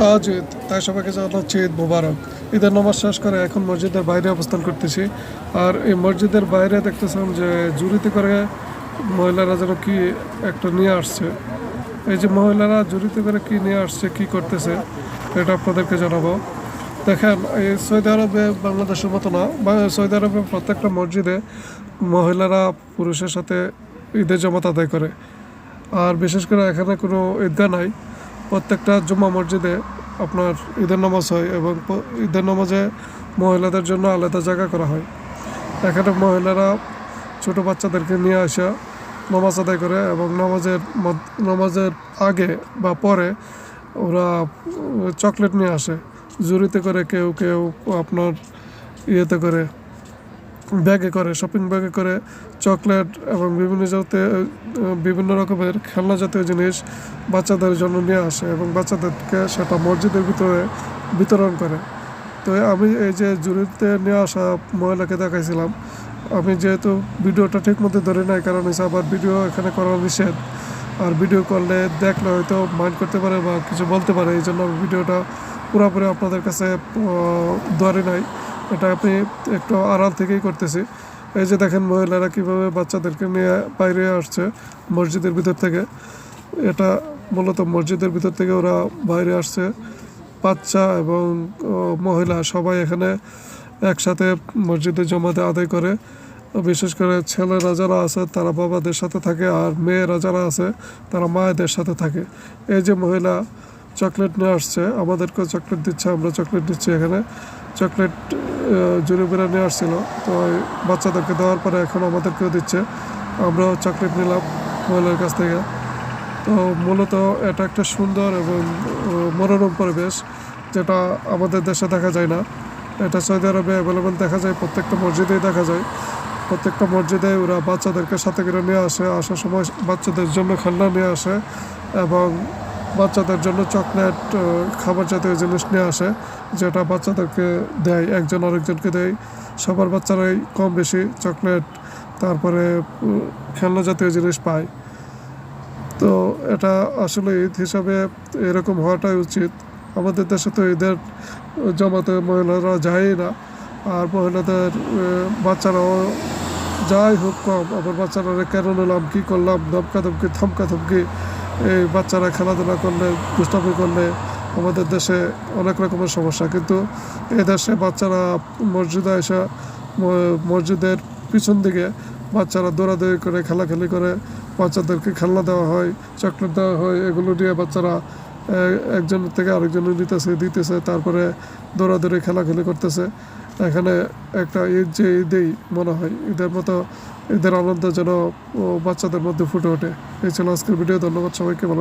আজ ঈদ, তাই সবাইকে জানাচ্ছি ঈদ মোবারক। ঈদের নামাজ শেষ করে এখন মসজিদের বাইরে অবস্থান করতেছি। আর এই মসজিদের বাইরে দেখতেছিলাম যে জুড়িতে করে মহিলারা যেন কি একটা নিয়ে আসছে। এই যে মহিলারা জুড়িতে করে কি নিয়ে আসছে, কি করতেছে, এটা আপনাদেরকে জানাবো। দেখেন, এই সৌদি আরবে বাংলাদেশের মতো না, সৌদি আরবে প্রত্যেকটা মসজিদে মহিলারা পুরুষের সাথে ঈদের জামাত আদায় করে। আর বিশেষ করে এখানে কোনো ঈদগাহ নাই। প্রত্যেকটা জুম্মা মসজিদে আপনার ঈদের নামাজ হয় এবং ঈদের নামাজে মহিলাদের জন্য আলাদা জায়গা করা হয়। এখানে মহিলারা ছোট বাচ্চাদেরকে নিয়ে আসা নামাজ আদায় করে এবং নামাজের আগে বা পরে ওরা চকলেট নিয়ে আসে ঝুড়িতে করে, কেউ কেউ আপনার ইয়েতে করে, ব্যাগে করে, শপিং ব্যাগে করে চকলেট এবং বিভিন্ন রকমের খেলনা জাতীয় জিনিস বাচ্চাদের জন্য নিয়ে আসে এবং বাচ্চাদেরকে সেটা মসজিদের ভিতরে বিতরণ করে। তো আমি এই যে জুড়িতে নিয়ে আসা মহিলাকে দেখাইছিলাম। আমি যেহেতু ভিডিওটা ঠিক মতো ধরে নাই, কারণ হচ্ছে আবার ভিডিও এখানে করা নিষেধ। আর ভিডিও করলে দেখলে হয়তো মাইন্ড করতে পারে বা কিছু বলতে পারে, এই জন্য আমি ভিডিওটা পুরোপুরি আপনাদের কাছে ধরে নাই। এটা আমি একটু আড়াল থেকেই করতেছি। এই যে দেখেন মহিলারা কীভাবে বাচ্চাদেরকে নিয়ে বাইরে আসছে মসজিদের ভিতর থেকে। এটা মূলত মসজিদের ভিতর থেকে ওরা বাইরে আসছে। বাচ্চা এবং মহিলা সবাই এখানে একসাথে মসজিদে জমাতে আদায় করে। বিশেষ করে ছেলেরা যারা আছে তারা বাবাদের সাথে থাকে, আর মেয়েরা যারা আছে তারা মায়েদের সাথে থাকে। এই যে মহিলা চকলেট নিয়ে আসছে, আমাদেরকেও চকলেট দিচ্ছে, আমরা চকলেট দিচ্ছি। এখানে চকলেট জুড়ে বেড়া নিয়ে আসছিল, তো বাচ্চাদেরকে দেওয়ার পরে এখন আমাদেরকেও দিচ্ছে। আমরাও চকলেট নিলাম মহিলার কাছ থেকে। তো মূলত এটা একটা সুন্দর এবং মনোরম পরিবেশ, যেটা আমাদের দেশে দেখা যায় না। এটা সৌদি আরবে অ্যাভেলেবেল দেখা যায়, প্রত্যেকটা মসজিদেই দেখা যায়। প্রত্যেকটা মসজিদে ওরা বাচ্চাদেরকে সাথে করে নিয়ে আসে, আসার সময় বাচ্চাদের জন্য খেলনা নিয়ে আসে এবং বাচ্চাদের জন্য চকলেট, খাবার জাতীয় জিনিস নিয়ে আসে, যেটা বাচ্চাদেরকে দেয়, একজন আরেকজনকে দেয়। সবার বাচ্চারাই কম বেশি চকলেট, তারপরে খেলনা জাতীয় জিনিস পায়। তো এটা আসলে ঈদ হিসাবে এরকম হওয়াটাই উচিত। আমাদের দেশে তো ঈদের জমাতে মহিলারা যায়ই না, আর মহিলাদের বাচ্চারাও যাই হোক কম। আবার বাচ্চারা কেন নিলাম, কী করলাম, ধমকা ধমকি এই বাচ্চারা খেলাধুলা করলে, দুষ্টামি করলে আমাদের দেশে অনেক রকমের সমস্যা। কিন্তু এই দেশে বাচ্চারা মসজিদে এসে মসজিদের পিছন দিকে বাচ্চারা দৌড়াদৌড়ি করে, খেলাখেলি করে, বাচ্চাদেরকে খেলনা দেওয়া হয়, চকলেট দেওয়া হয়। এগুলো নিয়ে বাচ্চারা একজনের থেকে আরেকজনের দিতেছে, তারপরে দৌড়াদৌড়ি খেলাখেলি করতেছে। এখানে একটা ঈদ যে ঈদেই মনে হয়, ঈদের মতো ঈদের আনন্দ যেন বাচ্চাদের মধ্যে ফুটে ওঠে। এই ছিল আজকের ভিডিও। ধন্যবাদ সবাইকে, ভালো থাকবেন।